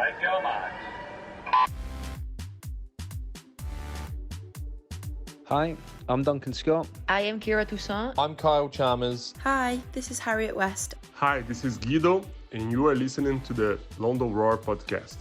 Like your marks. Hi, I'm Duncan Scott. I am Kira Toussaint. I'm Kyle Chalmers. Hi, this is Harriet West. Hi, this is Guido, and you are listening to the London Roar podcast.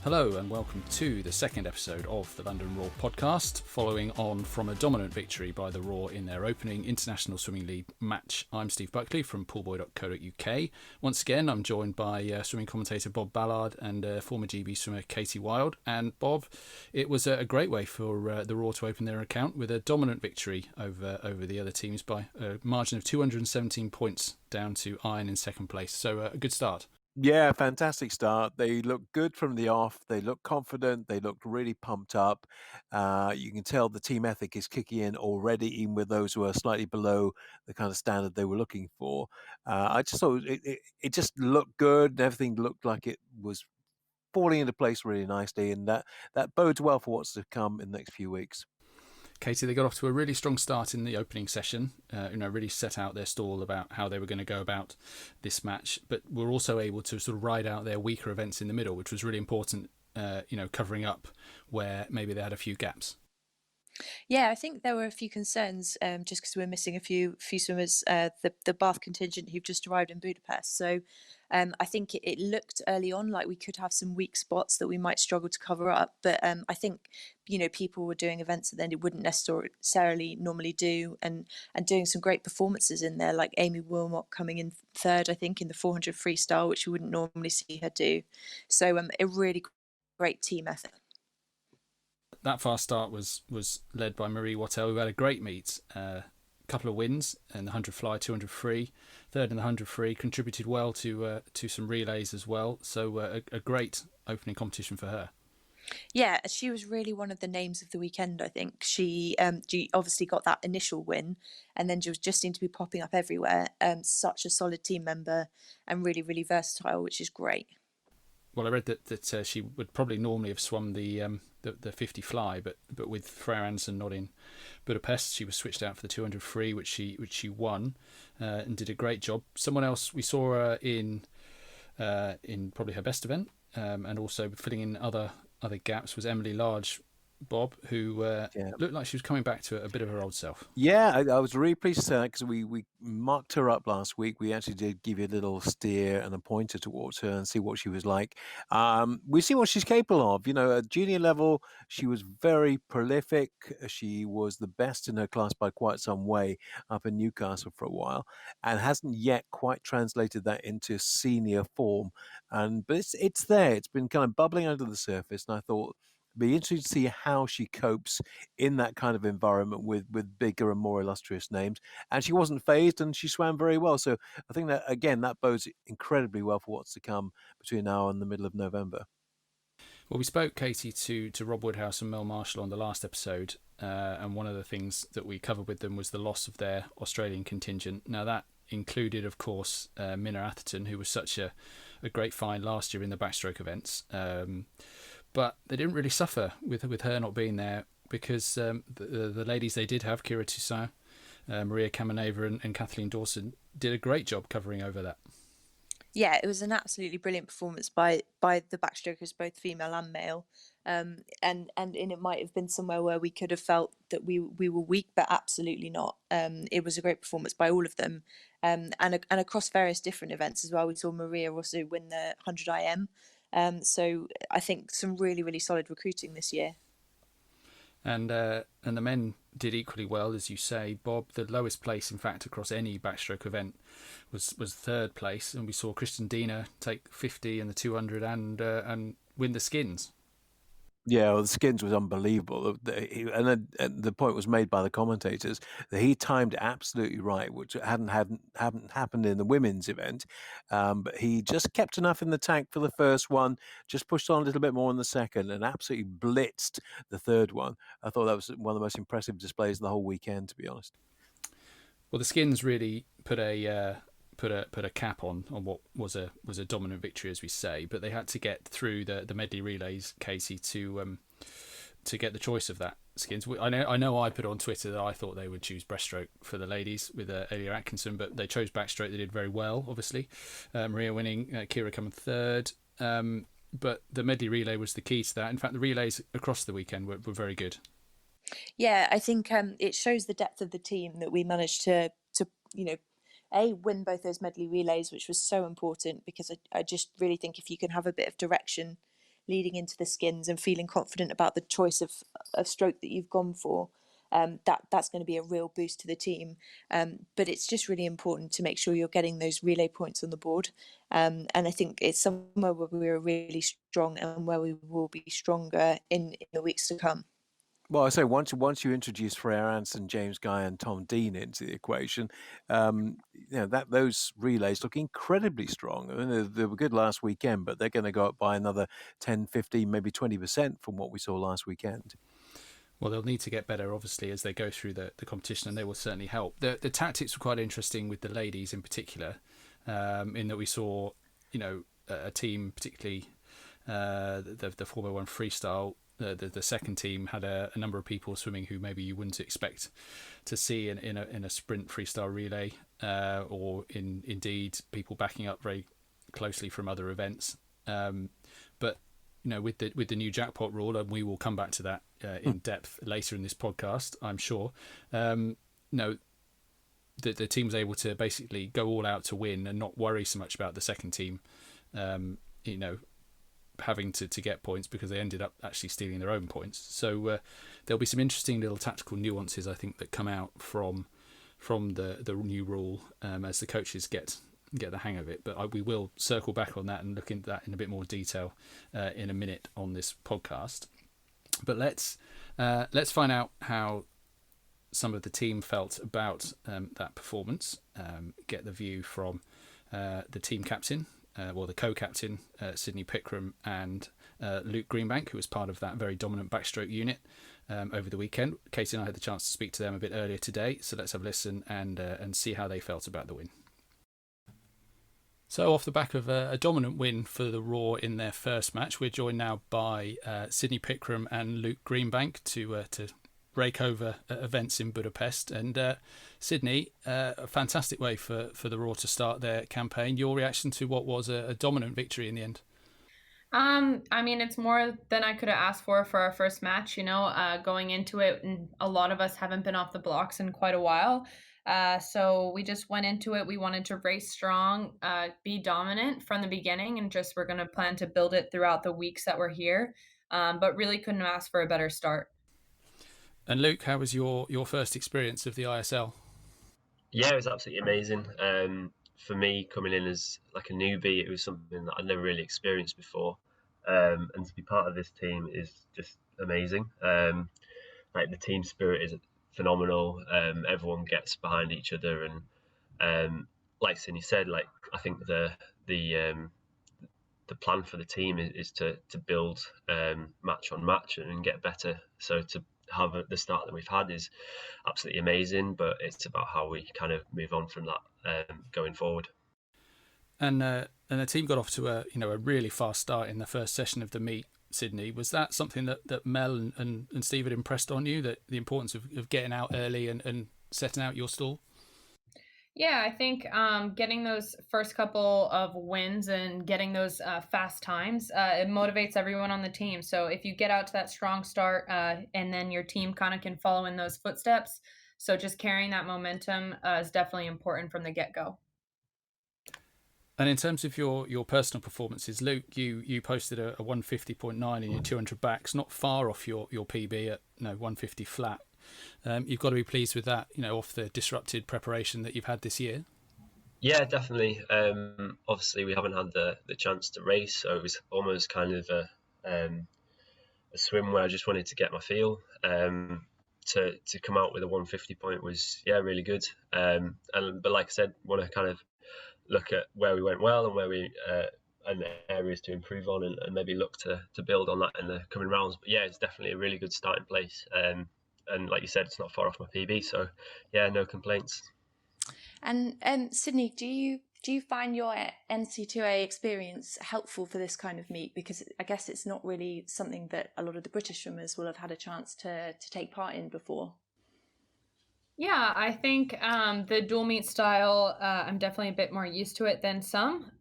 Hello and welcome to the second episode of the London Roar podcast, following on from a dominant victory by the Roar in their opening International Swimming League match. I'm Steve Buckley from poolboy.co.uk. Once again, I'm joined by swimming commentator Bob Ballard and former GB swimmer Katie Wild. And Bob, it was a great way for the Roar to open their account with a dominant victory over the other teams by a margin of 217 points down to Iron in second place. So a good start. Yeah, fantastic start. They looked good from the off. They looked confident. They looked really pumped up. You can tell the team ethic is kicking in already, even with those who are slightly below the kind of standard they were looking for. I just thought it just looked good. Everything looked like it was falling into place really nicely, and that bodes well for what's to come in the next few weeks. Katie, they got off to a really strong start in the opening session, really set out their stall about how they were going to go about this match, but were also able to sort of ride out their weaker events in the middle, which was really important, covering up where maybe they had a few gaps. Yeah, I think there were a few concerns just because we're missing a few swimmers, the Bath contingent who've just arrived in Budapest. So I think it looked early on like we could have some weak spots that we might struggle to cover up. But I think, people were doing events that then it wouldn't necessarily normally do and doing some great performances in there, like Amy Wilmot coming in third, I think, in the 400 freestyle, which we wouldn't normally see her do. So a really great team effort. That fast start was led by Marie Wattel, who had a great meet. Couple of wins in the 100 fly, 200 free, third in the 100 free, contributed well to some relays as well. So a great opening competition for her. Yeah, she was really one of the names of the weekend, I think. She obviously got that initial win and then just seemed to be popping up everywhere. Such a solid team member and really, really versatile, which is great. Well, I read that she would probably normally have swum the 50 fly, but with Freya Anderson not in Budapest, she was switched out for the 200 free, which she won and did a great job. Someone else we saw her in probably her best event, and also filling in other gaps was Emily Large, Bob, who looked like she was coming back to a bit of her old self. Yeah, I was really pleased to say that because we marked her up last week. We actually did give you a little steer and a pointer towards her and see what she was like. We see what she's capable of. At junior level, she was very prolific. She was the best in her class by quite some way up in Newcastle for a while, and hasn't yet quite translated that into senior form. But it's there. It's been kind of bubbling under the surface, and I thought be interesting to see how she copes in that kind of environment with bigger and more illustrious names. And she wasn't phased, and she swam very well. So I think that, again, that bodes incredibly well for what's to come between now and the middle of November. Well, we spoke, Katie, to Rob Woodhouse and Mel Marshall on the last episode, and one of the things that we covered with them was the loss of their Australian contingent. Now, that included, of course, Minna Atherton, who was such a great find last year in the backstroke events. But they didn't really suffer with her not being there because the ladies they did have, Kira Toussaint, Maria Kamaneva and Kathleen Dawson, did a great job covering over that. Yeah, it was an absolutely brilliant performance by the backstrokers, both female and male. And it might have been somewhere where we could have felt that we were weak, but absolutely not. It was a great performance by all of them, and across various different events as well. We saw Maria also win the 100 IM. So I think some really, really solid recruiting this year. And the men did equally well, as you say, Bob. The lowest place, in fact, across any backstroke event was third place, and we saw Christian Diener take 50 in the 200 and win the skins. Yeah, well, the skins was unbelievable, and the point was made by the commentators that he timed it absolutely right, which hadn't happened in the women's event. But he just kept enough in the tank for the first one, just pushed on a little bit more in the second, and absolutely blitzed the third one. I thought that was one of the most impressive displays of the whole weekend, to be honest. Well, the skins really put a cap on what was a dominant victory, as we say, but they had to get through the medley relays, Casey, to get the choice of that skins. I know I put on Twitter that I thought they would choose breaststroke for the ladies with Elia Atkinson, but they chose backstroke. They did very well, obviously. Maria winning, Kira coming third, but the medley relay was the key to that. In fact, the relays across the weekend were very good. Yeah, I think it shows the depth of the team that we managed to win both those medley relays, which was so important, because I just really think if you can have a bit of direction leading into the skins and feeling confident about the choice of stroke that you've gone for, that's going to be a real boost to the team. But it's just really important to make sure you're getting those relay points on the board. And I think it's somewhere where we are really strong and where we will be stronger in the weeks to come. Well, I say once you introduce Freya Anson, James Guy, and Tom Dean into the equation, that those relays look incredibly strong. I mean, they were good last weekend, but they're going to go up by another 10, 15, maybe 20% from what we saw last weekend. Well, they'll need to get better, obviously, as they go through the competition, and they will certainly help. The tactics were quite interesting with the ladies in particular, in that we saw, a team, particularly the 4x1 freestyle. The second team had a number of people swimming who maybe you wouldn't expect to see in a sprint freestyle relay, or indeed people backing up very closely from other events. But with the new jackpot rule, and we will come back to that in depth later in this podcast, I'm sure. The team was able to basically go all out to win and not worry so much about the second team, having to get points, because they ended up actually stealing their own points. So there'll be some interesting little tactical nuances, I think, that come out from the new rule as the coaches get the hang of it. But we will circle back on that and look into that in a bit more detail in a minute on this podcast. But let's find out how some of the team felt about that performance. Get the view from the team captain, the co-captain, Sydney Pickrem, and Luke Greenbank, who was part of that very dominant backstroke unit over the weekend. Katie and I had the chance to speak to them a bit earlier today, so let's have a listen and see how they felt about the win. So off the back of a dominant win for the Roar in their first match, we're joined now by Sydney Pickrem and Luke Greenbank to rake over events in Budapest. And Sydney, a fantastic way for the Roar to start their campaign. Your reaction to what was a dominant victory in the end? It's more than I could have asked for our first match, going into it, and a lot of us haven't been off the blocks in quite a while. So we just went into it. We wanted to race strong, be dominant from the beginning, and just we're going to plan to build it throughout the weeks that we're here. But really couldn't ask for a better start. And Luke, how was your first experience of the ISL? Yeah, it was absolutely amazing. For me, coming in as like a newbie, it was something that I'd never really experienced before. And to be part of this team is just amazing. The team spirit is phenomenal. Everyone gets behind each other, and like Sydney said, I think the plan for the team is to build match on match and get better. So to have the start that we've had is absolutely amazing, but it's about how we kind of move on from that going forward. And the team got off to a really fast start in the first session of the meet. Sydney, was that something that Mel and Steve had impressed on you, that the importance of getting out early and setting out your stall? Yeah, I think getting those first couple of wins and getting those fast times, it motivates everyone on the team. So if you get out to that strong start and then your team kind of can follow in those footsteps, so just carrying that momentum is definitely important from the get-go. And in terms of your personal performances, Luke, you posted a 150.9 in your 200 backs, not far off your PB at 150 flat. You've got to be pleased with that, off the disrupted preparation that you've had this year. Yeah, definitely. Obviously, we haven't had the chance to race, so it was almost kind of a swim where I just wanted to get my feel. To come out with a 150 point was really good. But like I said, want to kind of look at where we went well and where we and areas to improve on, and maybe look to build on that in the coming rounds. But yeah, it's definitely a really good starting place. And like you said, it's not far off my PB, so yeah, no complaints. And Sydney, do you find your NC2A experience helpful for this kind of meet? Because I guess it's not really something that a lot of the British swimmers will have had a chance to take part in before. Yeah, I think the dual meet style, I'm definitely a bit more used to it than some.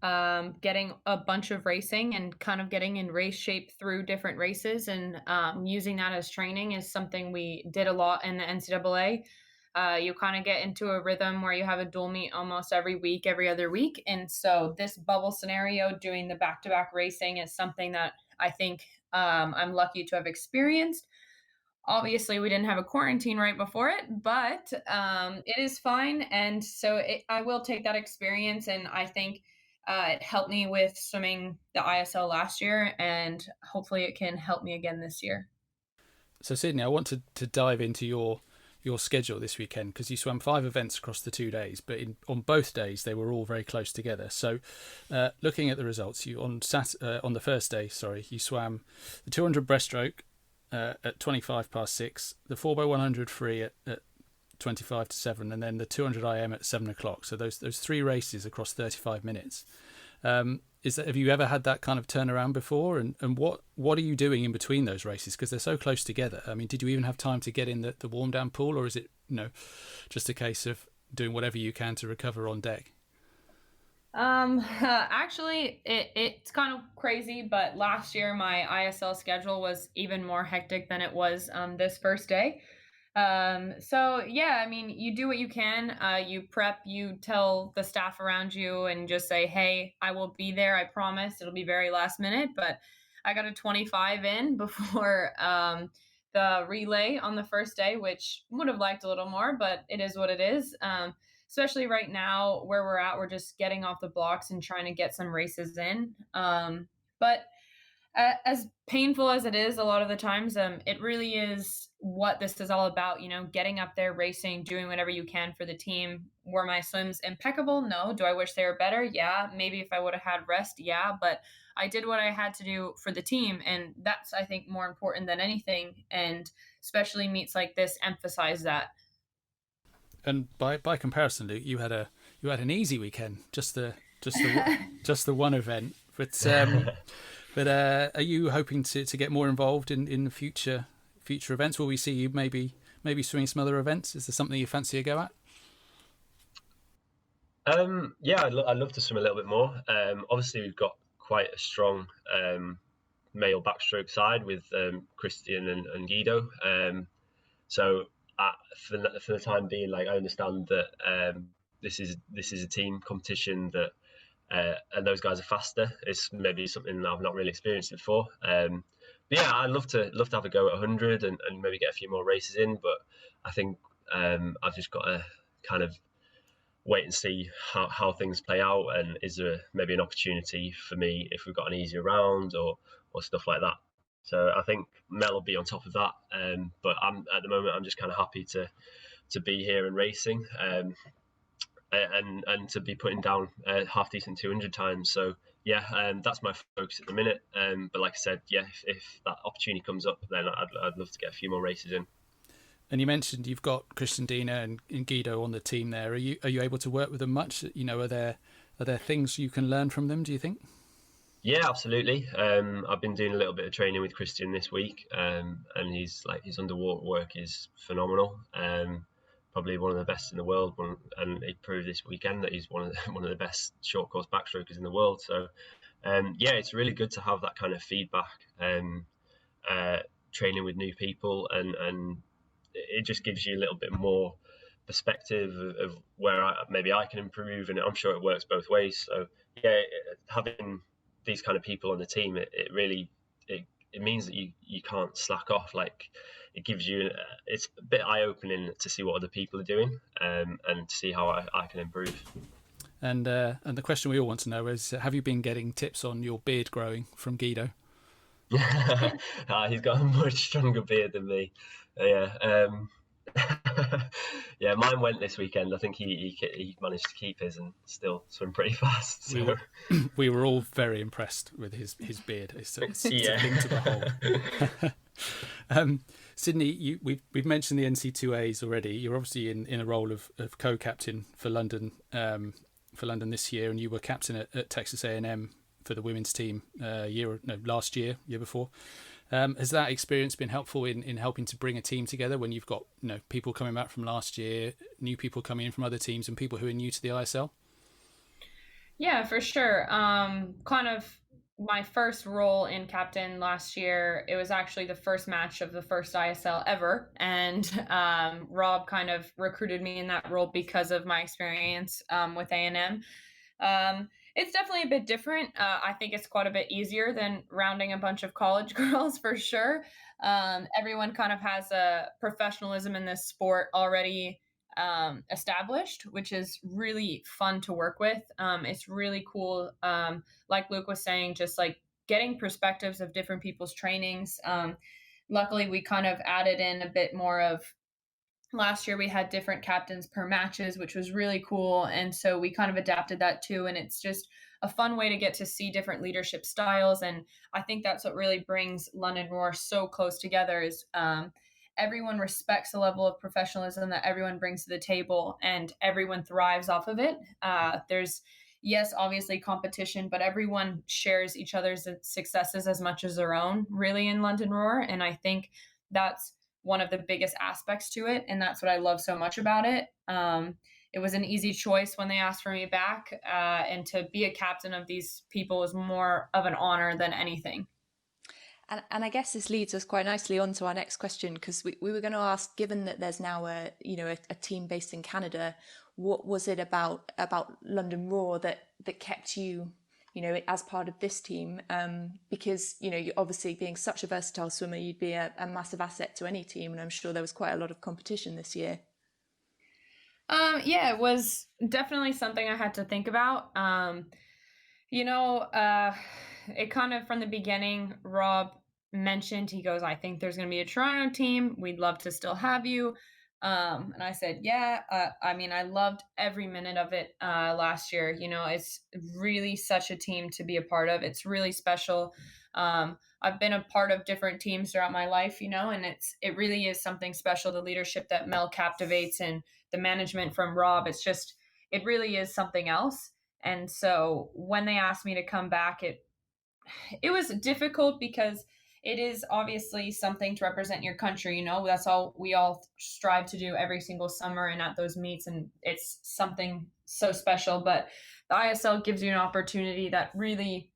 Getting a bunch of racing and kind of getting in race shape through different races and using that as training is something we did a lot in the NCAA. You kind of get into a rhythm where you have a dual meet almost every week, every other week. And so this bubble scenario, doing the back to back racing is something that I think I'm lucky to have experienced. Obviously, we didn't have a quarantine right before it, but it is fine. And so I will take that experience. And I think it helped me with swimming the ISL last year. And hopefully it can help me again this year. So Sydney, I want to dive into your schedule this weekend, because you swam 5 events across the 2 days, but on both days they were all very close together. So looking at the results, you on the first day, you swam the 200 breaststroke at 6:25, the 4x100 free at 7:25, and then the 200 IM at 7:00. So those 3 races across 35 minutes. Have you ever had that kind of turnaround before? And what are you doing in between those races? Because they're so close together. I mean, did you even have time to get in the warm down pool, or is it just a case of doing whatever you can to recover on deck? Actually, it's kind of crazy, but last year my ISL schedule was even more hectic than it was this first day. So yeah, I mean, you do what you can. You prep, you tell the staff around you and just say, hey, I will be there. I promise. It'll be very last minute, but I got a 25 in before the relay on the first day, which would have liked a little more, but it is what it is. Especially right now where we're at, we're just getting off the blocks and trying to get some races in. But as painful as it is a lot of the times, it really is what this is all about, getting up there, racing, doing whatever you can for the team. Were my swims impeccable? No. Do I wish they were better? Yeah. Maybe if I would have had rest, yeah. But I did what I had to do for the team. And that's, I think, more important than anything. And especially meets like this emphasize that. And by comparison, Luke, you had an easy weekend, just the just the one event. But are you hoping to get more involved in future events? Will we see you maybe swimming some other events? Is there something you fancy a go at? Yeah, I'd love to swim a little bit more. Obviously, we've got quite a strong male backstroke side with Christian and Guido. So for the time being, like, I understand that this is a team competition that. And those guys are faster. It's maybe something that I've not really experienced before. But yeah, I'd love to have a go at 100 and maybe get a few more races in. But I think I've just got to kind of wait and see how things play out. And is there maybe an opportunity for me if we've got an easier round or stuff like that? So I think Mel will be on top of that. But at the moment, I'm just kind of happy to be here and racing. And to be putting down half decent 200 times. So yeah, that's my focus at the minute. But like I said, yeah, if that opportunity comes up, then I'd love to get a few more races in. And you mentioned you've got Christian Dina and Guido on the team there. Are you able to work with them much? Are there things you can learn from them, do you think? Yeah, absolutely. I've been doing a little bit of training with Christian this week, and his underwater work is phenomenal. Probably one of the best in the world, and he proved this weekend that he's one of the best short course backstrokers in the world. So, yeah, it's really good to have that kind of feedback, training with new people, and it just gives you a little bit more perspective of where maybe I can improve, and I'm sure it works both ways. So, yeah, having these kind of people on the team, it really means that you can't slack off. Like, it gives you, it's a bit eye-opening to see what other people are doing, and to see how I can improve. And the question we all want to know is, have you been getting tips on your beard growing from Guido? He's got a much stronger beard than me. Yeah. Yeah, mine went this weekend. I think he managed to keep his and still swim pretty fast. So. We were all very impressed with his beard. It's yeah. a link to the whole. Sydney, we've mentioned the NC2As already. You're obviously in a role of co-captain for London this year, and you were captain at Texas A&M for the women's team year before. Has that experience been helpful in helping to bring a team together when you've got people coming back from last year, new people coming in from other teams, and people who are new to the ISL? Yeah, for sure. Kind of my first role in captain last year, it was actually the first match of the first ISL ever. And Rob kind of recruited me in that role because of my experience with A&M. It's definitely a bit different. I think it's quite a bit easier than rounding a bunch of college girls for sure. Everyone kind of has a professionalism in this sport already established, which is really fun to work with. It's really cool. Like Luke was saying, just like getting perspectives of different people's trainings. Luckily, we kind of added in a bit more of last year we had different captains per matches, which was really cool. And so we kind of adapted that too. And it's just a fun way to get to see different leadership styles. And I think that's what really brings London Roar so close together is everyone respects the level of professionalism that everyone brings to the table and everyone thrives off of it. There's, yes, obviously competition, but everyone shares each other's successes as much as their own, really, in London Roar. And I think that's one of the biggest aspects to it. And that's what I love so much about it. It was an easy choice when they asked for me back. And to be a captain of these people was more of an honor than anything. And I guess this leads us quite nicely on to our next question, because we were going to ask, given that there's now a team based in Canada, what was it about London Roar that kept you as part of this team? Because you obviously, being such a versatile swimmer, you'd be a massive asset to any team, and I'm sure there was quite a lot of competition this year. Yeah, it was definitely something I had to think about. It kind of from the beginning, Rob mentioned, he goes, I think there's going to be a Toronto team. We'd love to still have you. And I said, yeah, I loved every minute of it last year. It's really such a team to be a part of. It's really special. I've been a part of different teams throughout my life, and it really is something special. The leadership that Mel captivates and the management from Rob, it really is something else. And so when they asked me to come back, it was difficult because it is obviously something to represent your country. That's all we all strive to do every single summer and at those meets. And it's something so special, but the ISL gives you an opportunity that really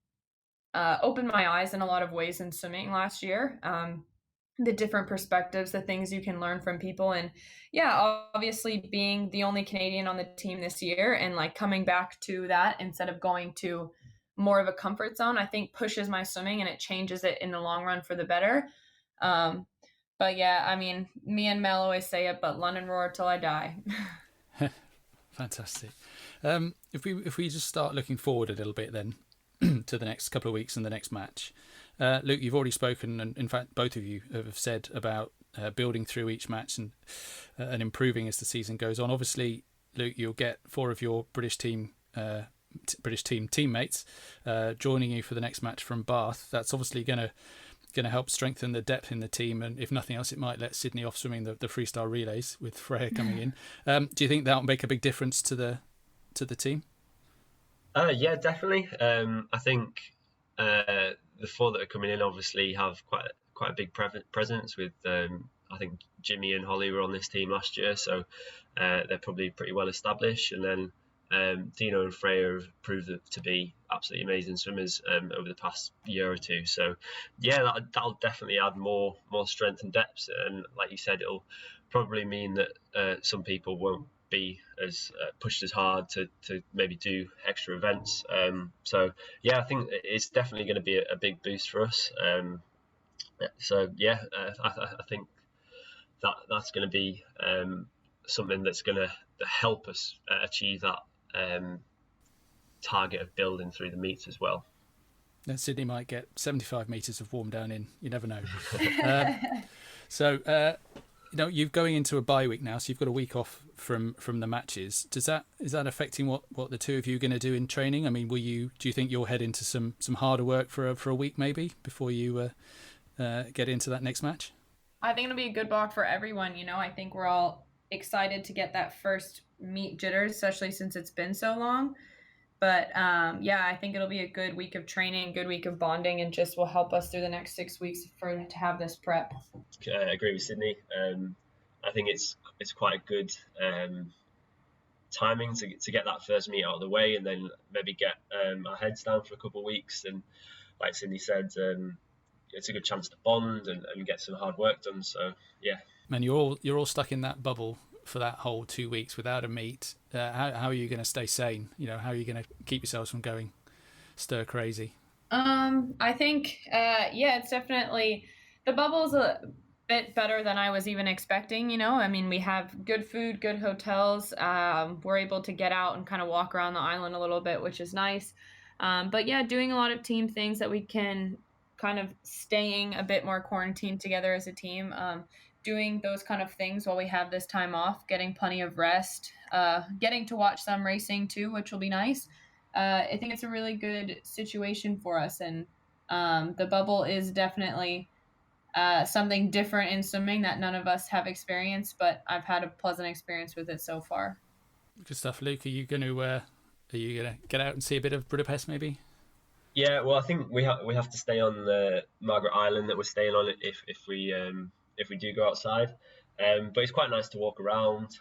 opened my eyes in a lot of ways in swimming last year. The different perspectives, the things you can learn from people. And yeah, obviously being the only Canadian on the team this year and like coming back to that instead of going to more of a comfort zone, I think pushes my swimming and it changes it in the long run for the better. But yeah, me and Mel always say it, but London Roar till I die. Fantastic. If we just start looking forward a little bit then to the next couple of weeks and the next match. Luke, you've already spoken, and in fact both of you have said about building through each match and improving as the season goes on. Obviously, Luke, you'll get 4 of your British team teammates joining you for the next match from Bath. That's obviously going to help strengthen the depth in the team, and if nothing else, it might let Sydney off swimming the freestyle relays with Freya coming in. Do you think that'll make a big difference to the team? Yeah, definitely. I think the 4 that are coming in obviously have quite a big presence with I think Jimmy and Holly were on this team last year, so they're probably pretty well established. And then Dino and Freya have proved to be absolutely amazing swimmers over the past year or two. So yeah, that'll definitely add more strength and depth. And like you said, it'll probably mean that some people won't be as pushed as hard to maybe do extra events. So yeah, I think it's definitely going to be a big boost for us. So yeah, I think that's going to be something that's going to help us achieve that target of building through the meets as well. Then Sydney might get 75 metres of warm down in. You never know. So you're going into a bye week now, so you've got a week off from the matches. Is that affecting what the two of you are going to do in training? Do you think you'll head into some harder work for a week maybe before you get into that next match? I think it'll be a good block for everyone. I think we're all excited to get that first meet jitters, especially since it's been so long. But yeah, I think it'll be a good week of training, good week of bonding, and just will help us through the next 6 weeks to have this prep. I agree with Sydney. I think it's quite a good timing to get that first meet out of the way, and then maybe get our heads down for a couple of weeks. And like Sydney said, it's a good chance to bond and get some hard work done. So yeah. Man, you're all stuck in that bubble for that whole 2 weeks without a meet. How are you going to stay sane? How are you going to keep yourselves from going stir crazy? I think yeah, it's definitely, the bubble's a bit better than I was even expecting. I mean, we have good food, good hotels. We're able to get out and kind of walk around the island a little bit, which is nice. But yeah, doing a lot of team things that we can kind of staying a bit more quarantined together as a team. Doing those kind of things while we have this time off, getting plenty of rest, getting to watch some racing too, which will be nice. I think it's a really good situation for us, and the bubble is definitely something different in swimming that none of us have experienced, but I've had a pleasant experience with it so far. Good stuff, Luke. Are you going to get out and see a bit of Budapest, maybe? Yeah, well, I think we have to stay on the Margaret Island that we're staying on if we do go outside. But it's quite nice to walk around.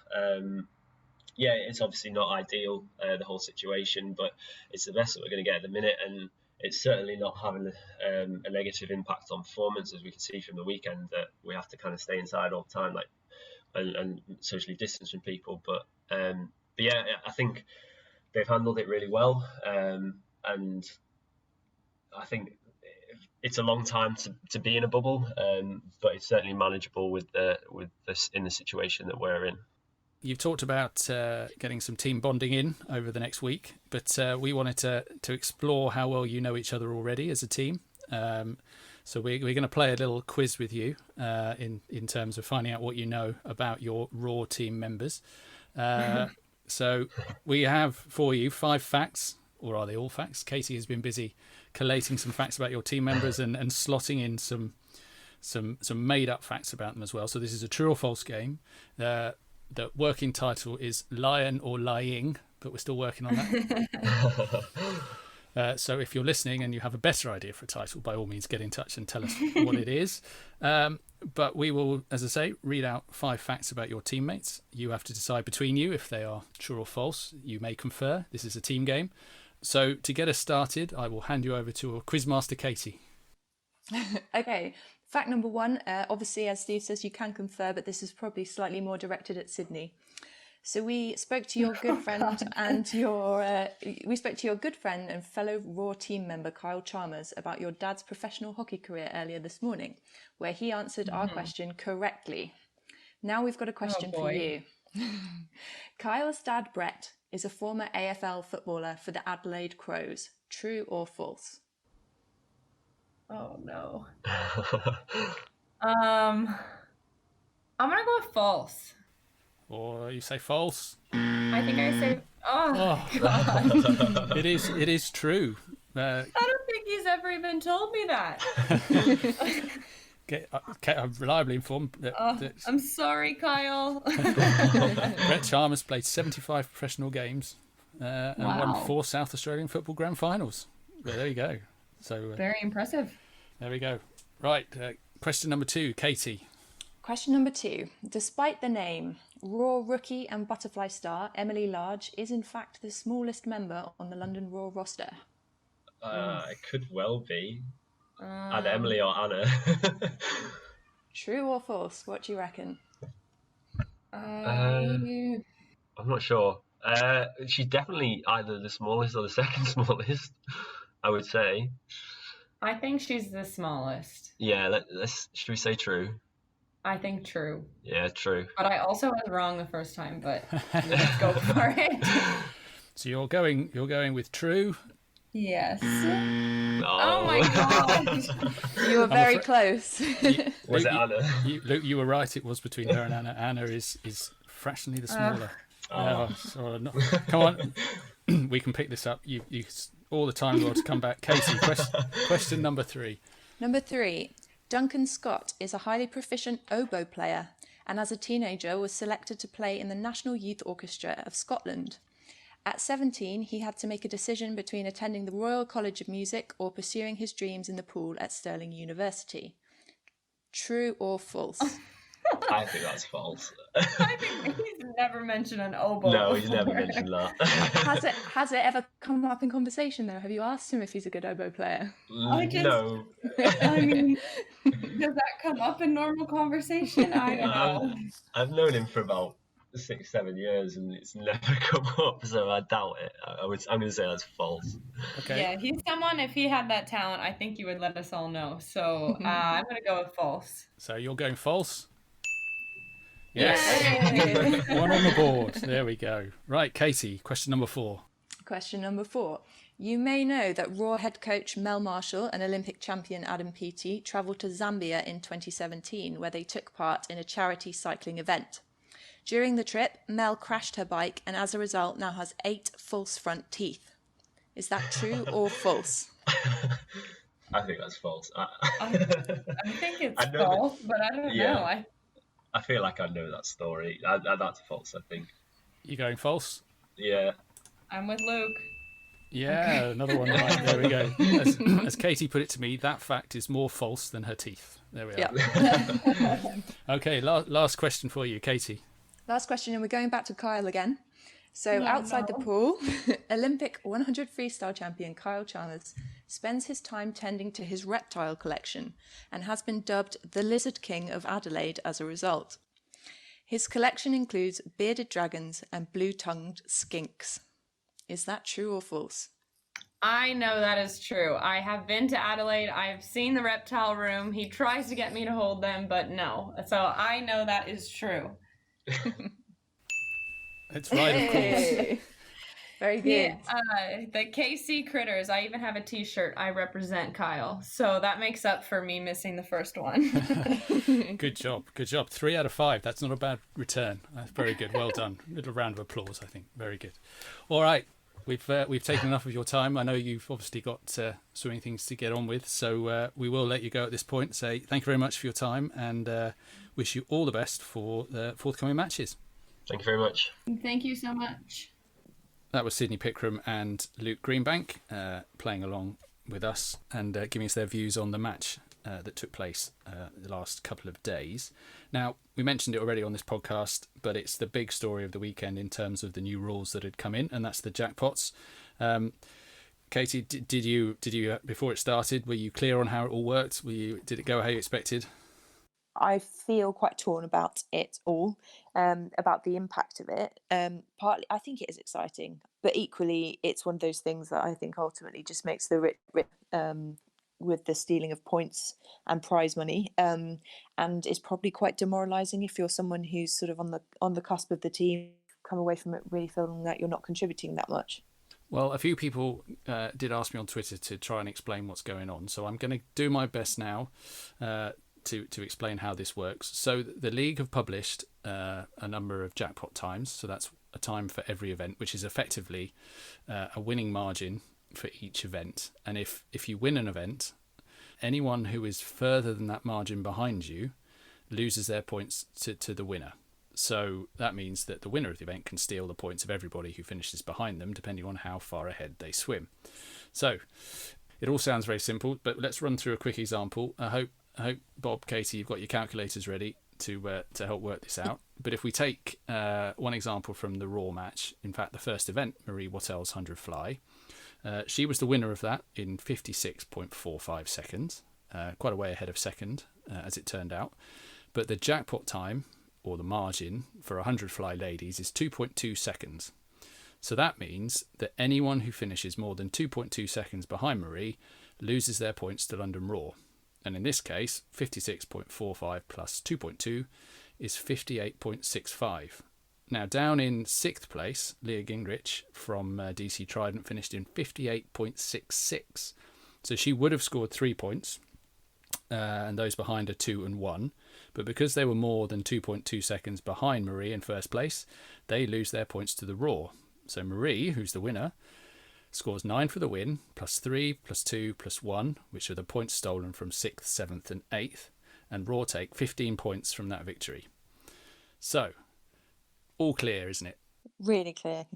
Yeah, it's obviously not ideal, the whole situation, but it's the best that we're going to get at the minute, and it's certainly not having a negative impact on performance, as we can see from the weekend, that we have to kind of stay inside all the time, and socially distance from people. But yeah, I think they've handled it really well, and I think it's a long time to be in a bubble, but it's certainly manageable with this in the situation that we're in. You've talked about getting some team bonding in over the next week, but we wanted to explore how well you know each other already as a team. So we're going to play a little quiz with you in terms of finding out what you know about your Raw team members. So we have for you 5 facts, or are they all facts? Katie has been busy collating some facts about your team members and slotting in some made up facts about them as well. So this is a true or false game. The working title is Lion or Lying, but we're still working on that. So if you're listening and you have a better idea for a title, by all means get in touch and tell us what it is. But we will, as I say, read out 5 facts about your teammates. You have to decide between you if they are true or false. You may confer. This is a team game. So to get us started, I will hand you over to Quizmaster Katie. Okay, fact number 1. Obviously, as Steve says, you can confer, but this is probably slightly more directed at Sydney. So we spoke to your good friend and fellow Raw team member Kyle Chalmers about your dad's professional hockey career earlier this morning, where he answered our question correctly. Now we've got a question for you. Kyle's dad, Brett, is a former AFL footballer for the Adelaide Crows. True or false? Oh no. I'm gonna go with false. Or you say false? I think I say. Oh God. It is true. I don't think he's ever even told me that. I'm reliably informed that I'm sorry, Kyle. Brett Chalmers played 75 professional games and won 4 South Australian football grand finals. Yeah, there you go. So very impressive. There we go. Right, question number 2, Katie. Question number 2. Despite the name, Raw rookie and butterfly star Emily Large is in fact the smallest member on the London Raw roster. It could well be. Either Emily or Anna. True or false? What do you reckon? I'm not sure. She's definitely either the smallest or the second smallest, I would say. I think she's the smallest. Yeah, should we say true? I think true. Yeah, true. But I also was wrong the first time, but let's go for it. So you're going with true? Yes. Oh my God. You were very close. Was it Anna? Luke, you were right. It was between her and Anna. Anna is fractionally the smaller. Come on. We can pick this up. You all the time you want to come back. Casey, question number 3. Number 3. Duncan Scott is a highly proficient oboe player and as a teenager was selected to play in the National Youth Orchestra of Scotland. At 17, he had to make a decision between attending the Royal College of Music or pursuing his dreams in the pool at Stirling University. True or false? I think that's false. I think he's never mentioned an oboe No, before. he's never mentioned that. Has it ever come up in conversation though? Have you asked him if he's a good oboe player? No. I mean, does that come up in normal conversation? I don't know. I've known him for about 6-7 years and it's never come up, so I doubt it. I'm going to say that's false. Okay. Yeah, he's someone, if he had that talent, I think he would let us all know. So I'm going to go with false. So you're going false? Yes. Yay! One on the board. There we go. Right, Katie, question number 4. Question number 4. You may know that Roar head coach Mel Marshall and Olympic champion Adam Peaty travelled to Zambia in 2017, where they took part in a charity cycling event. During the trip, Mel crashed her bike and as a result now has 8 false front teeth. Is that true or false? I think that's false. I think it's false, but I don't know. I feel like I know that story. That's false, I think. You going false? Yeah. I'm with Luke. Yeah, another one right. There we go. As Katie put it to me, that fact is more false than her teeth. There we are. Yep. Okay, last question for you, Katie. Last question, and we're going back to Kyle again. So outside the pool, Olympic 100 freestyle champion Kyle Chalmers spends his time tending to his reptile collection and has been dubbed the Lizard King of Adelaide as a result. His collection includes bearded dragons and blue-tongued skinks. Is that true or false? I know that is true. I have been to Adelaide. I've seen the reptile room. He tries to get me to hold them, but no. So I know that is true. It's right, of course. Very good. The KC Critters. I even have a t-shirt. I represent Kyle. So that makes up for me missing the first one. Good job. 3 out of 5. That's not a bad return. That's very good. Well done. Little round of applause, I think. Very good. All right. We've taken enough of your time. I know you've obviously got swimming things to get on with, so we will let you go at this point. Say thank you very much for your time and wish you all the best for the forthcoming matches. Thank you very much. Thank you so much. That was Sydney Pickrem and Luke Greenbank playing along with us and giving us their views on the match that took place the last couple of days. Now, we mentioned it already on this podcast, but it's the big story of the weekend in terms of the new rules that had come in, and that's the jackpots. Katie, did you before it started, were you clear on how it all worked? Did it go how you expected? I feel quite torn about it all, about the impact of it. Partly, I think it is exciting, but equally, it's one of those things that I think ultimately just makes the with the stealing of points and prize money, and is probably quite demoralising if you're someone who's sort of on the cusp of the team, come away from it really feeling that you're not contributing that much. Well, a few people did ask me on Twitter to try and explain what's going on, so I'm going to do my best now to explain how this works. So the league have published a number of jackpot times, so that's a time for every event, which is effectively a winning margin for each event. And if you win an event, anyone who is further than that margin behind you loses their points to the winner. So that means that the winner of the event can steal the points of everybody who finishes behind them, depending on how far ahead they swim. So it all sounds very simple, but let's run through a quick example. I hope Bob, Katie, you've got your calculators ready to help work this out. But if we take one example from the Raw match, in fact the first event, Marie Wattell's 100 fly, she was the winner of that in 56.45 seconds, quite a way ahead of second, as it turned out. But the jackpot time, or the margin, for 100 fly ladies is 2.2 seconds. So that means that anyone who finishes more than 2.2 seconds behind Marie loses their points to London Raw. And in this case, 56.45 plus 2.2 is 58.65. Now, down in 6th place, Leah Gingrich from DC Trident finished in 58.66. So she would have scored 3 points, and those behind are 2 and 1. But because they were more than 2.2 seconds behind Marie in first place, they lose their points to the Raw. So Marie, who's the winner, scores 9 for the win, plus 3, plus 2, plus 1, which are the points stolen from 6th, 7th and 8th. And Raw take 15 points from that victory. So, all clear, isn't it? Really clear.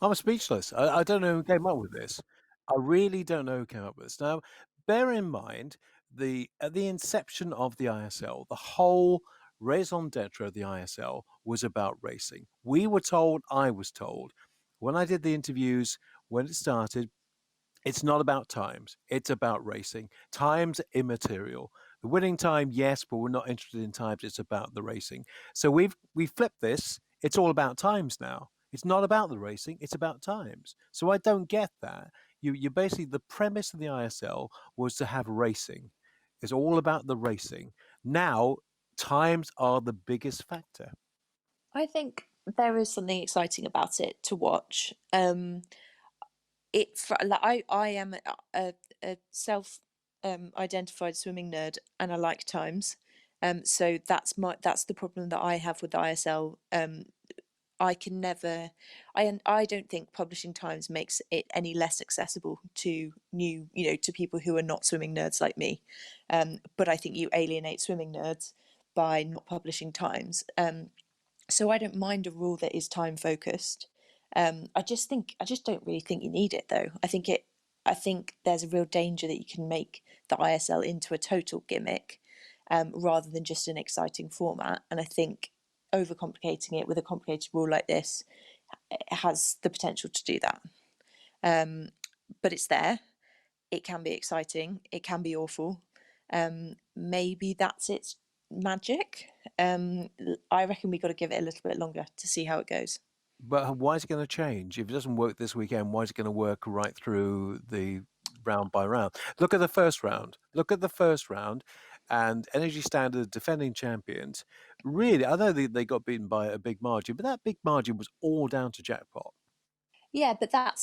I'm speechless. I don't know who came up with this. I really don't know who came up with this. Now, bear in mind at the inception of the ISL, the whole raison d'etre of the ISL was about racing. We were told, I was told, when I did the interviews, when it started, it's not about times. It's about racing. Times immaterial. The winning time, yes, but we're not interested in times. It's about the racing. So we've flipped this. It's all about times now. It's not about the racing. It's about times. So I don't get that. You basically, the premise of the ISL was to have racing. It's all about the racing. Now times are the biggest factor. I think there is something exciting about it to watch. I am a self identified swimming nerd, and I like times. So that's the problem that I have with the ISL. I can never, I don't think publishing times makes it any less accessible to to people who are not swimming nerds like me. But I think you alienate swimming nerds by not publishing times. So I don't mind a rule that is time focused. I just don't really think you need it though. I think there's a real danger that you can make the ISL into a total gimmick, rather than just an exciting format. And I think overcomplicating it with a complicated rule like this has the potential to do that. But it's there. It can be exciting. It can be awful. Maybe that's its magic. I reckon we got to give it a little bit longer to see how it goes. But why is it going to change? If it doesn't work this weekend, why is it going to work right through the round by round? Look at the first round. Look at the first round, and Energy Standard defending champions. Really, I know they got beaten by a big margin, but that big margin was all down to Jackpot. Yeah, but that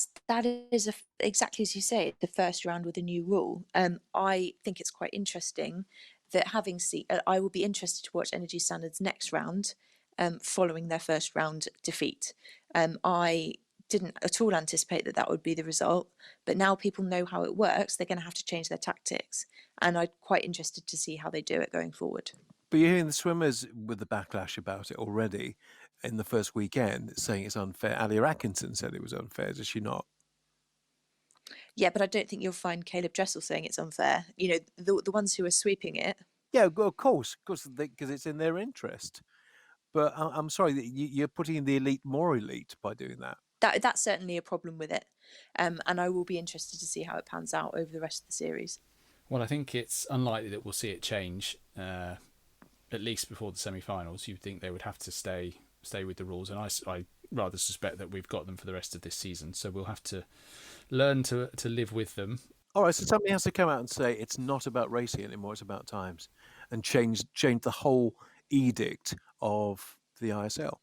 is exactly as you say, the first round with a new rule. I think it's quite interesting that I will be interested to watch Energy Standard's next round, following their first round defeat. I didn't at all anticipate that would be the result, but now people know how it works. They're going to have to change their tactics, and I'm quite interested to see how they do it going forward. But you're hearing the swimmers with the backlash about it already in the first weekend, saying it's unfair. Alia Atkinson said it was unfair, does she not? Yeah, but I don't think you'll find Caleb Dressel saying it's unfair. The ones who are sweeping it. Yeah, of course, because it's in their interest. But I'm sorry that you're putting the elite more elite by doing that. That's certainly a problem with it, and I will be interested to see how it pans out over the rest of the series. Well, I think it's unlikely that we'll see it change, at least before the semi-finals. You'd think they would have to stay with the rules, and I rather suspect that we've got them for the rest of this season. So we'll have to learn to live with them. All right, so somebody has to come out and say it's not about racing anymore; it's about times, and change the whole edict of the ISL.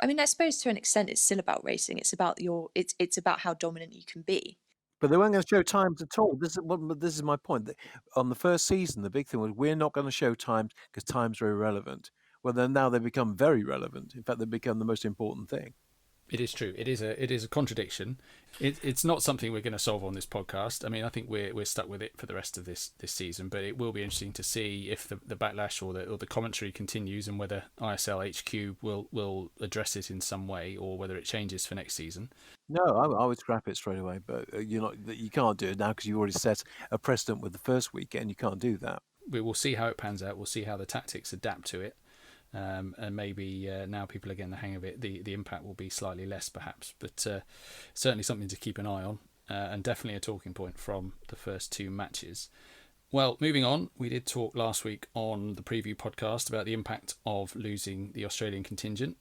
I mean, I suppose to an extent it's still about racing. It's about it's about how dominant you can be. But they weren't going to show times at all. This is my point. On the first season, the big thing was we're not going to show times because times are irrelevant. Well, then now they become very relevant. In fact, they become the most important thing. It is true. It is a contradiction. It's not something we're going to solve on this podcast. I mean, I think we're stuck with it for the rest of this season. But it will be interesting to see if the backlash or the commentary continues, and whether ISL HQ will address it in some way, or whether it changes for next season. No, I would scrap it straight away. But you can't do it now because you already set a precedent with the first weekend. You can't do that. We will see how it pans out. We'll see how the tactics adapt to it. And maybe now people are getting the hang of it, the impact will be slightly less perhaps, but certainly something to keep an eye on, and definitely a talking point from the first two matches. Well, moving on, we did talk last week on the preview podcast about the impact of losing the Australian contingent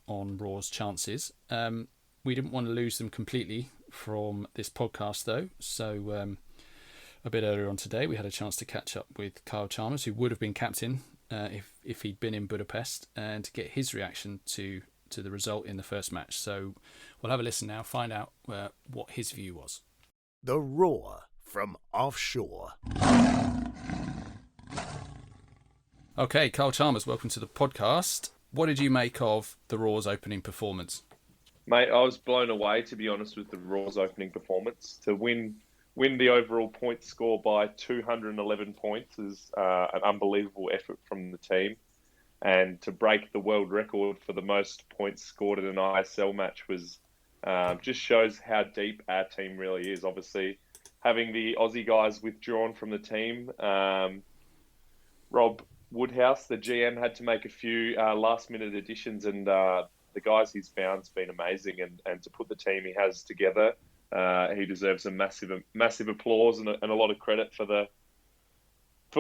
on Roar's chances. We didn't want to lose them completely from this podcast though, so a bit earlier on today we had a chance to catch up with Kyle Chalmers, who would have been captain if he'd been in Budapest, and to get his reaction to the result in the first match. So we'll have a listen now, find out what his view was. The Roar from Offshore. Okay, Kyle Chalmers, welcome to the podcast. What did you make of the Roar's opening performance? Mate, I was blown away, to be honest, with the Roar's opening performance. To win the overall point score by 211 points is an unbelievable effort from the team. And to break the world record for the most points scored in an ISL match was just shows how deep our team really is. Obviously, having the Aussie guys withdrawn from the team, Rob Woodhouse, the GM, had to make a few last-minute additions, and the guys he's found's been amazing. And to put the team he has together, he deserves a massive applause and a lot of credit for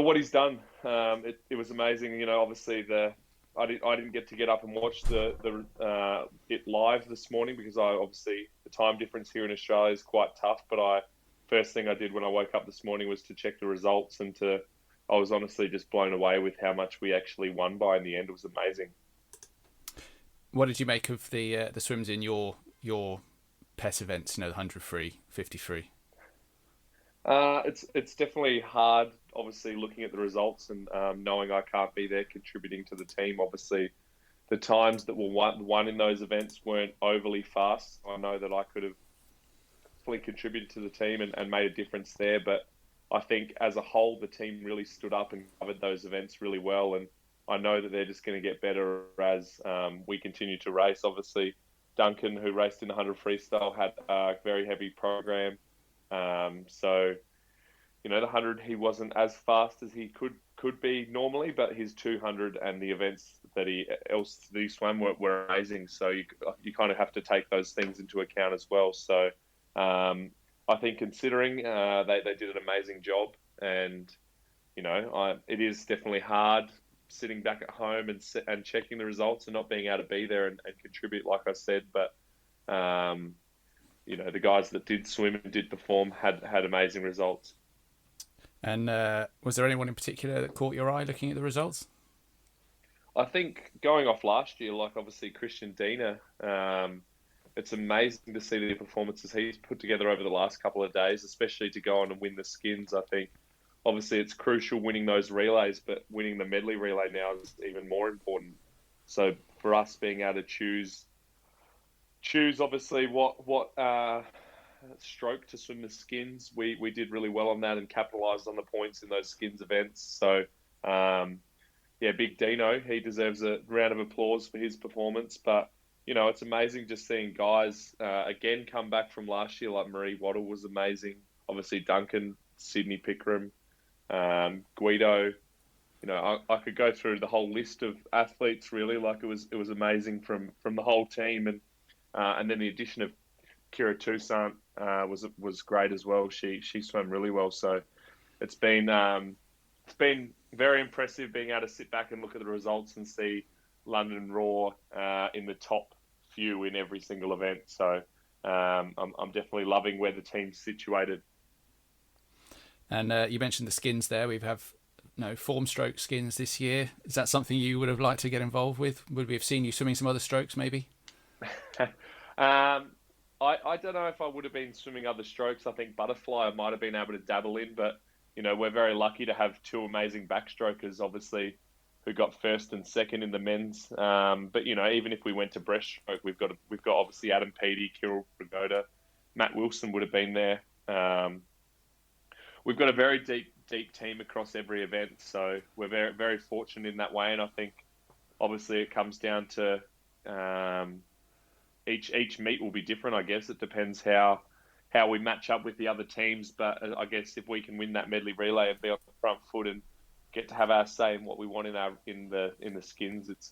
what he's done. It was amazing. Obviously I didn't get to get up and watch it live this morning because obviously the time difference here in Australia is quite tough. But first thing I did when I woke up this morning was to check the results, and I was honestly just blown away with how much we actually won by in the end. It was amazing. What did you make of the swims in your pet events? The 100 free, 50 free. It's definitely hard, obviously, looking at the results and knowing I can't be there contributing to the team. Obviously, the times that were won in those events weren't overly fast. I know that I could have fully contributed to the team and made a difference there, but I think as a whole, the team really stood up and covered those events really well. And I know that they're just going to get better as we continue to race. Obviously, Duncan, who raced in the 100 freestyle, had a very heavy program. So, the 100, he wasn't as fast as he could be normally, but his 200 and the events that he swam were amazing. So you kind of have to take those things into account as well. So I think considering they did an amazing job, and it is definitely hard sitting back at home and checking the results and not being able to be there and contribute, like I said, but. The guys that did swim and did perform had amazing results. And was there anyone in particular that caught your eye looking at the results? I think going off last year, like obviously Christian Diener, it's amazing to see the performances he's put together over the last couple of days, especially to go on and win the skins. I think obviously it's crucial winning those relays, but winning the medley relay now is even more important. So for us being able to choose obviously what stroke to swim the skins, we did really well on that and capitalised on the points in those skins events. So big Dino, he deserves a round of applause for his performance. But it's amazing just seeing guys again come back from last year, like Marie Waddle was amazing. Obviously Duncan, Sydney Pickrem, Guido. I could go through the whole list of athletes really. Like it was amazing from the whole team. And then the addition of Kira Toussaint was great as well. She swam really well. So it's been very impressive being able to sit back and look at the results and see London Roar in the top few in every single event. So I'm definitely loving where the team's situated. And you mentioned the skins there. We have form stroke skins this year. Is that something you would have liked to get involved with? Would we have seen you swimming some other strokes maybe? I don't know if I would have been swimming other strokes. I think butterfly I might have been able to dabble in, but we're very lucky to have two amazing backstrokers, obviously, who got first and second in the men's. But even if we went to breaststroke, we've got obviously Adam Peaty, Kirill Pagoda, Matt Wilson would have been there. We've got a very deep team across every event, so we're very very fortunate in that way. And I think obviously it comes down to each meet will be different. I guess it depends how we match up with the other teams. But I guess if we can win that medley relay and be on the front foot and get to have our say in what we want in the skins, it's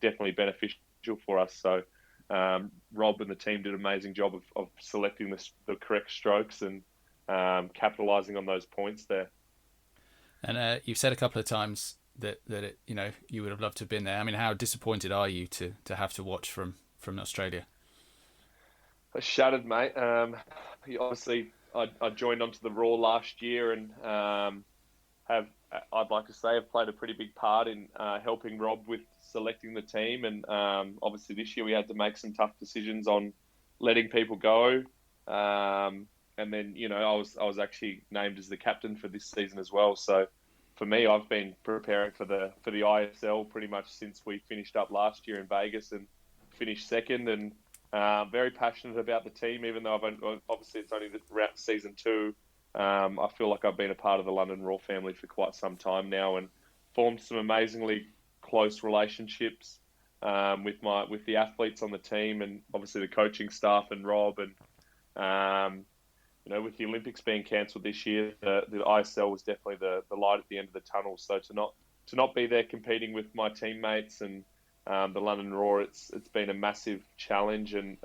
definitely beneficial for us. So Rob and the team did an amazing job of selecting the correct strokes and capitalising on those points there. And you've said a couple of times that it, you would have loved to have been there. I mean, how disappointed are you to have to watch from Australia? Shattered, mate. Obviously, I joined onto the Roar last year and I'd like to say, I've played a pretty big part in helping Rob with selecting the team. And obviously this year we had to make some tough decisions on letting people go. And then, I was actually named as the captain for this season as well. So for me, I've been preparing for the ISL pretty much since we finished up last year in Vegas and finished second, and very passionate about the team, even though obviously it's only season 2. I feel like I've been a part of the London Roar family for quite some time now and formed some amazingly close relationships with the athletes on the team, and obviously the coaching staff and Rob, and with the Olympics being cancelled this year, the ISL was definitely the light at the end of the tunnel. So to not be there competing with my teammates and the London Roar, it's been a massive challenge and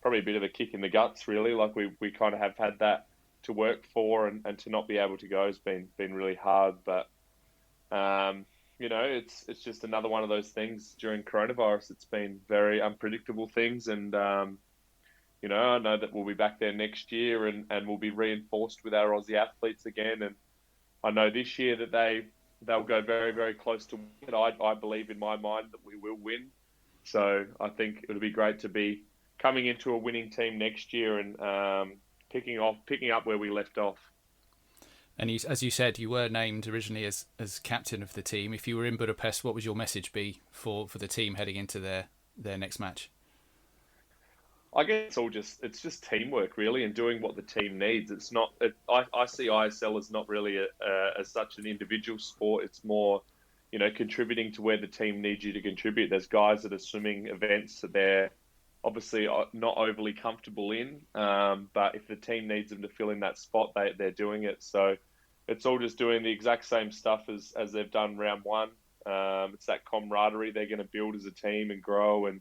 probably a bit of a kick in the guts, really. Like we kind of have had that to work for, and to not be able to go has been really hard. But it's just another one of those things during coronavirus. It's been very unpredictable things, and I know that we'll be back there next year, and we'll be reinforced with our Aussie athletes again. And I know this year that they'll go very, very close to win. I believe in my mind that we will win. So I think it'll be great to be coming into a winning team next year and picking up where we left off. And as you said, you were named originally as captain of the team. If you were in Budapest, what would your message be for the team heading into their next match? I guess it's just teamwork, really, and doing what the team needs. It's not. I see ISL as not really as such an individual sport. It's more, contributing to where the team needs you to contribute. There's guys that are swimming events that they're obviously not overly comfortable in, but if the team needs them to fill in that spot, they're doing it. So it's all just doing the exact same stuff as they've done round one. It's that camaraderie they're going to build as a team and grow, and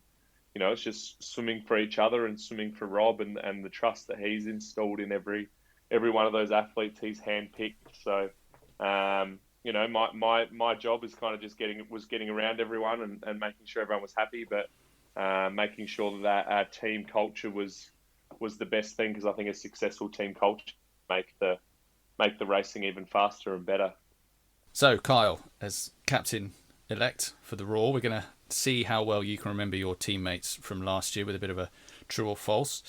it's just swimming for each other and swimming for Rob, and the trust that he's installed in every one of those athletes he's handpicked. So, my job is kind of just getting around everyone and making sure everyone was happy, but making sure that our team culture was the best thing, because I think a successful team culture make the racing even faster and better. So, Kyle, as captain-elect for the Roar, we're going to see how well you can remember your teammates from last year with a bit of a true or false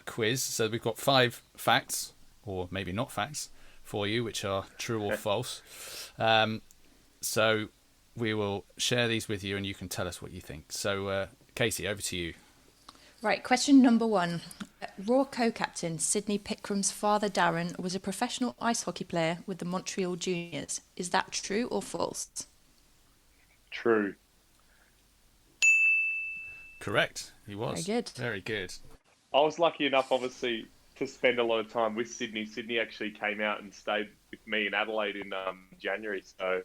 quiz. So we've got 5 facts, or maybe not facts, for you, which are true or false. So we will share these with you and you can tell us what you think. So, Katie, over to you. Right, question number 1. Roar co-captain Sydney Pickrem's father, Darren, was a professional ice hockey player with the Montreal Juniors. Is that true or false? True. Correct. He was. Very good. Very good. I was lucky enough, obviously, to spend a lot of time with Sydney. Sydney actually came out and stayed with me in Adelaide in January. So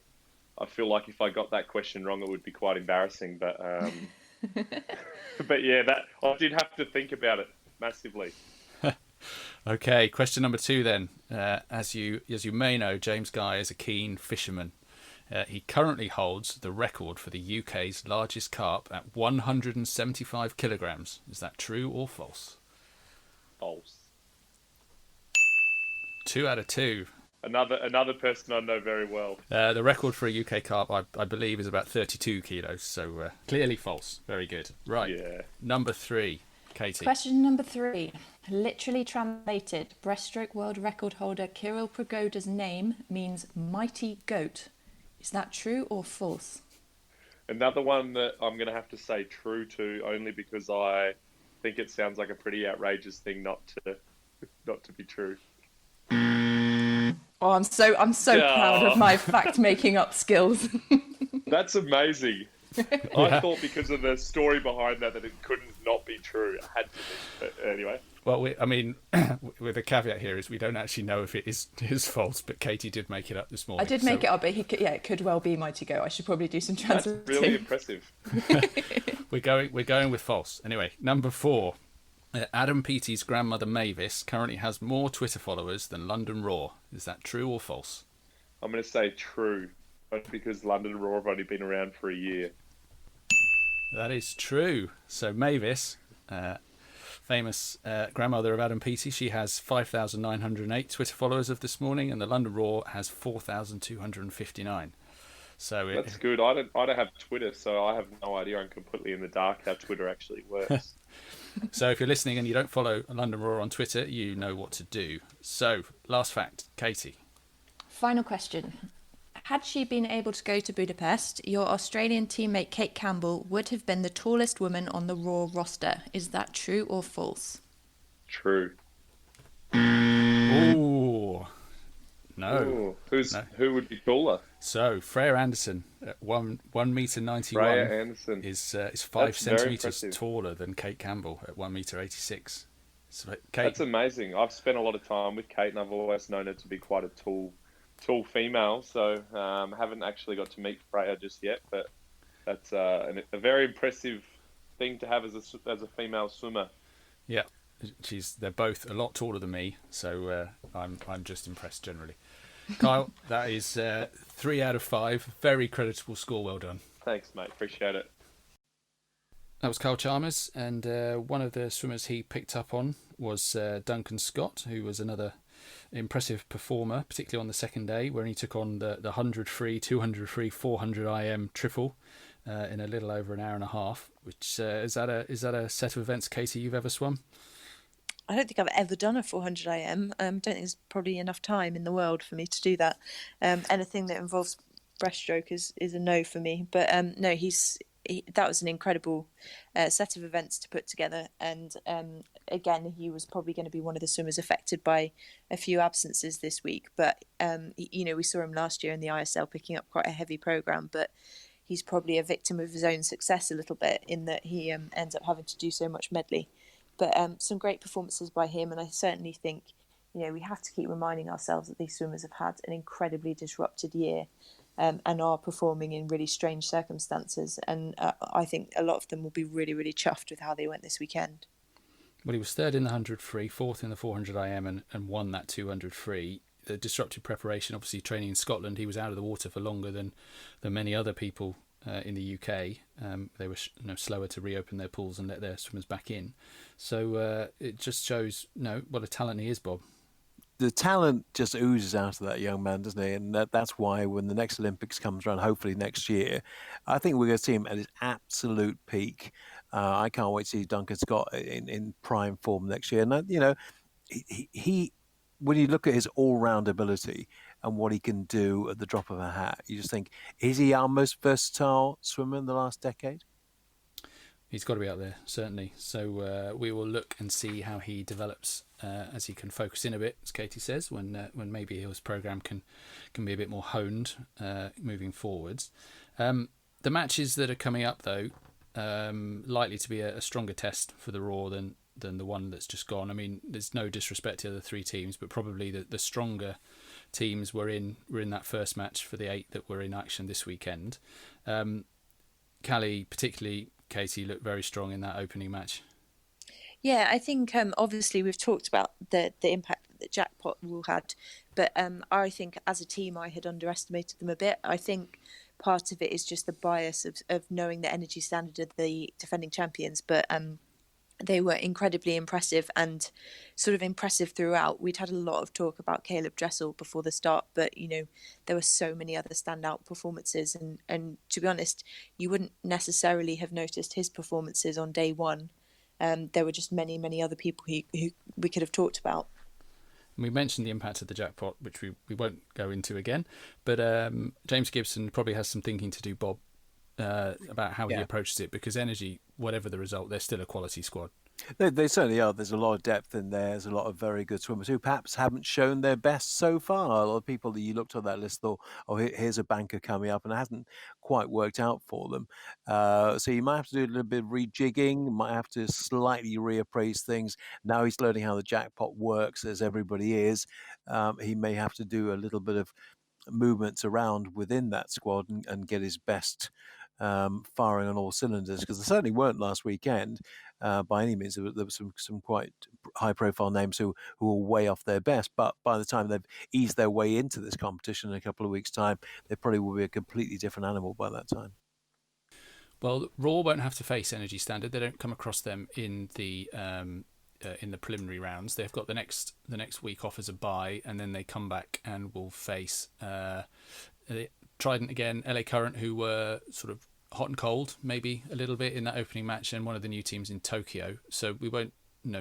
I feel like if I got that question wrong, it would be quite embarrassing. But but yeah, that I did have to think about it massively. Okay, question number 2 then. As you may know, James Guy is a keen fisherman. He currently holds the record for the UK's largest carp at 175 kilograms. Is that true or false? False. 2 out of 2. Another person I know very well. The record for a UK carp, I believe, is about 32 kilos. So clearly false. Very good. Right. Yeah. Number 3, Katie. Question number 3. Literally translated, breaststroke world record holder Kirill Prigoda's name means mighty goat. Is that true or false? Another one that I'm going to have to say true to, only because I think it sounds like a pretty outrageous thing not to be true. Oh, I'm so proud of my fact making up skills. That's amazing. I thought because of the story behind that it couldn't not be true. It had to be. But anyway. Well, with a caveat here is we don't actually know if it is false, but Katie did make it up this morning. I did make it up, but it could well be mighty go. I should probably do some translating. That's really impressive. We're going with false. Anyway, number 4. Adam Peaty's grandmother Mavis currently has more Twitter followers than London Roar. Is that true or false? I'm going to say true, but because London Roar have only been around for a year. That is true. So Mavis, famous grandmother of Adam Peaty, she has 5,908 Twitter followers of this morning, and the London Roar has 4,259. So that's good. I don't have Twitter, so I have no idea. I'm completely in the dark how Twitter actually works. So if you're listening and you don't follow London Roar on Twitter, you know what to do. So last fact, Katie. Final question. Had she been able to go to Budapest, your Australian teammate Kate Campbell would have been the tallest woman on the Roar roster. Is that true or false? True. Ooh. No. Ooh. Who would be taller? So Freya Anderson At 1 meter 91 Freya Anderson is 5 That's very centimeters impressive. taller than Kate Campbell at 1 meter 86. So Kate, That's amazing. I've spent a lot of time with Kate, and I've always known her to be quite a tall female. So haven't actually got to meet Freya just yet, but that's a very impressive thing to have as a female swimmer. yeah, they're both a lot taller than me, so I'm just impressed generally. Kyle, that is 3 out of 5. Very creditable score. Well done. Thanks, mate. Appreciate it. That was Kyle Chalmers, and one of the swimmers he picked up on was Duncan Scott, who was another impressive performer, particularly on the second day, where he took on the 100 free, 200 free, 400 IM triple in a little over an hour and a half. Which is that a set of events, Katie, you've ever swum? I don't think I've ever done a 400 IM. Don't think there's probably enough time in the world for me to do that. Anything that involves breaststroke is a no for me. But no, that was an incredible set of events to put together. And again, he was probably going to be one of the swimmers affected by a few absences this week. But, we saw him last year in the ISL picking up quite a heavy programme. But he's probably a victim of his own success a little bit in that he ends up having to do so much medley. But some great performances by him. And I certainly think, we have to keep reminding ourselves that these swimmers have had an incredibly disrupted year. And are performing in really strange circumstances. And I think a lot of them will be really, really chuffed with how they went this weekend. Well, he was third in the 100 free, fourth in the 400 IM, and won that 200 free. The disrupted preparation, obviously training in Scotland, he was out of the water for longer than many other people in the UK. They were slower to reopen their pools and let their swimmers back in. So it just shows what a talent he is, Bob. The talent just oozes out of that young man, doesn't he? And that's why when the next Olympics comes around, hopefully next year, I think we're going to see him at his absolute peak. I can't wait to see Duncan Scott in prime form next year. And, he when you look at his all-round ability and what he can do at the drop of a hat, you just think, is he our most versatile swimmer in the last decade? He's got to be out there, certainly. So we will look and see how he develops as he can focus in a bit, as Katie says, when maybe his programme can be a bit more honed moving forwards. The matches that are coming up, though, likely to be a stronger test for the Roar than the one that's just gone. I mean, there's no disrespect to the other 3 teams, but probably the stronger teams were in that first match for the 8 that were in action this weekend. Callie, particularly, Katie, looked very strong in that opening match. Yeah, I think obviously we've talked about the impact that the Jackpot rule had, but I think as a team I had underestimated them a bit. I think part of it is just the bias of knowing the energy standard of the defending champions, but they were incredibly impressive and sort of impressive throughout. We'd had a lot of talk about Caleb Dressel before the start, but there were so many other standout performances, and to be honest, you wouldn't necessarily have noticed his performances on day one. There were just many, many other people who we could have talked about. We mentioned the impact of the Jackpot, which we won't go into again, but James Gibson probably has some thinking to do, Bob, about how he approaches it, because Energy, whatever the result, they're still a quality squad. They certainly are. There's a lot of depth in there. There's a lot of very good swimmers who perhaps haven't shown their best so far. A lot of people that you looked on that list thought, oh, here's a banker coming up, and it hasn't quite worked out for them. So you might have to do a little bit of rejigging, might have to slightly reappraise things. Now he's learning how the Jackpot works, as everybody is. He may have to do a little bit of movements around within that squad and get his best firing on all cylinders, because there certainly weren't last weekend by any means. There were some quite high-profile names who were way off their best, but by the time they've eased their way into this competition in a couple of weeks' time, they probably will be a completely different animal by that time. Well, Raw won't have to face Energy Standard. They don't come across them in the preliminary rounds. They've got the next week off as a bye, and then they come back and will face Trident again, LA Current, who were sort of hot and cold, maybe a little bit in that opening match, and one of the new teams in Tokyo. So we won't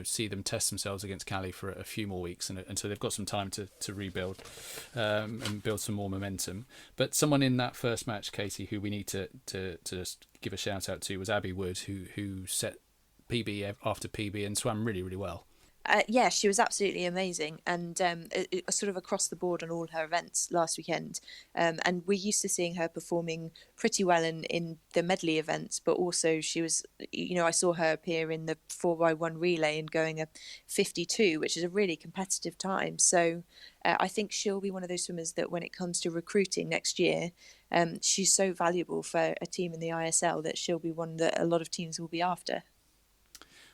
see them test themselves against Cali for a few more weeks, and so they've got some time to rebuild and build some more momentum. But someone in that first match, Katie, who we need to just give a shout out to, was Abby Wood, who set PB after PB and swam really, really well. Yeah, she was absolutely amazing, and sort of across the board on all her events last weekend. And we're used to seeing her performing pretty well in the medley events, but also she was, I saw her appear in the 4x1 relay and going a 52, which is a really competitive time. So I think she'll be one of those swimmers that when it comes to recruiting next year, she's so valuable for a team in the ISL that she'll be one that a lot of teams will be after.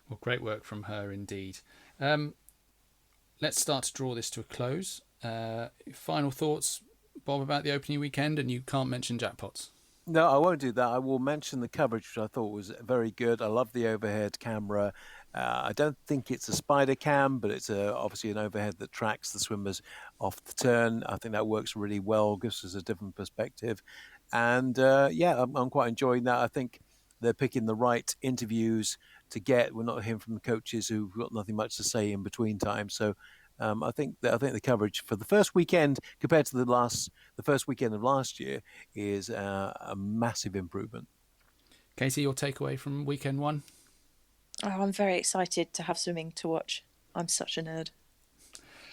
Well, great work from her indeed. Let's start to draw this to a close. Final thoughts, Bob, about the opening weekend, and you can't mention jackpots. No, I won't do that. I will mention the coverage, which I thought was very good. I love the overhead camera. I don't think it's a spider cam, but it's obviously an overhead that tracks the swimmers off the turn. I think that works really well, gives us a different perspective. And I'm quite enjoying that. I think they're picking the right interviews to get. We're not hearing from the coaches who've got nothing much to say in between times. So I think the coverage for the first weekend compared to the first weekend of last year is a massive improvement. Katie, your takeaway from weekend one? Oh, I'm very excited to have swimming to watch. I'm such a nerd.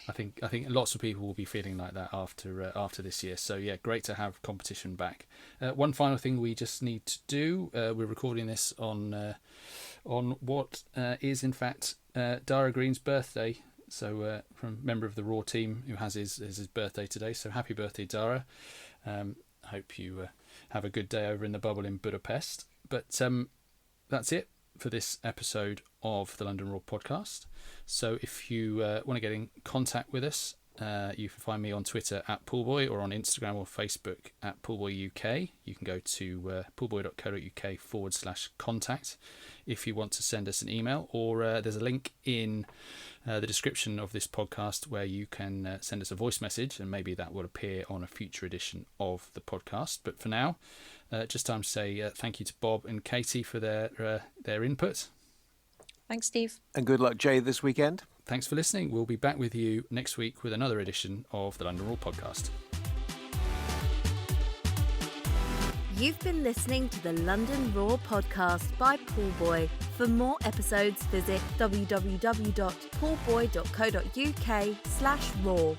I think lots of people will be feeling like that after this year. So yeah, great to have competition back. One final thing we just need to do. We're recording this on what is in fact Dara Green's birthday. So from a member of the Roar team who has his birthday today. So happy birthday, Dara. Hope you have a good day over in the bubble in Budapest. But that's it for this episode of the London Roar podcast. So if you want to get in contact with us, you can find me on Twitter at Poolboy or on Instagram or Facebook at PoolboyUK. You can go to poolboy.co.uk/contact if you want to send us an email, or there's a link in the description of this podcast where you can send us a voice message, and maybe that will appear on a future edition of the podcast. But for now, just time to say thank you to Bob and Katie for their input. Thanks, Steve. And good luck, Jay, this weekend. Thanks for listening. We'll be back with you next week with another edition of the London Roar podcast. You've been listening to the London Roar podcast by Poolboy. For more episodes, visit www.poolboy.co.uk/roar.